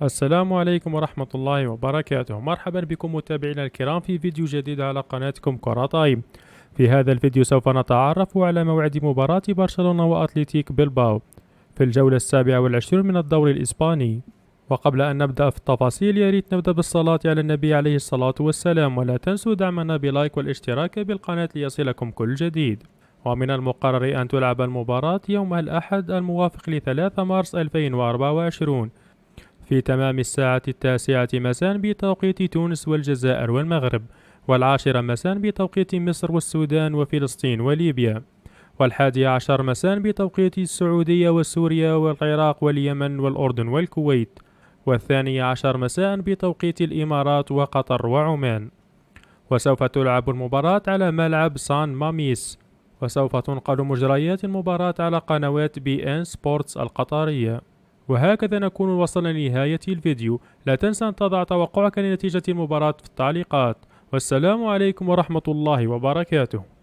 السلام عليكم ورحمة الله وبركاته. مرحبا بكم متابعينا الكرام في فيديو جديد على قناتكم كرة طايم. في هذا الفيديو سوف نتعرف على موعد مباراة برشلونة وأتلتيك بلباو في الجولة 27 من الدوري الإسباني. وقبل أن نبدأ في التفاصيل ياريت نبدأ بالصلاة على النبي عليه الصلاة والسلام، ولا تنسوا دعمنا بلايك والاشتراك بالقناة ليصلكم كل جديد. ومن المقرر أن تلعب المباراة يوم الأحد الموافق ل3 مارس 2024 في تمام الساعة 9 مساء بتوقيت تونس والجزائر والمغرب، و10 مساء بتوقيت مصر والسودان وفلسطين وليبيا، و11 مساء بتوقيت السعودية وسوريا والعراق واليمن والأردن والكويت، و12 مساء بتوقيت الإمارات وقطر وعمان. وسوف تلعب المباراة على ملعب سان ماميس، وسوف تنقل مجريات المباراة على قنوات بي ان سبورتس القطرية. وهكذا نكون وصلنا لنهاية الفيديو. لا تنسى أن تضع توقعك لنتيجة المباراة في التعليقات. والسلام عليكم ورحمة الله وبركاته.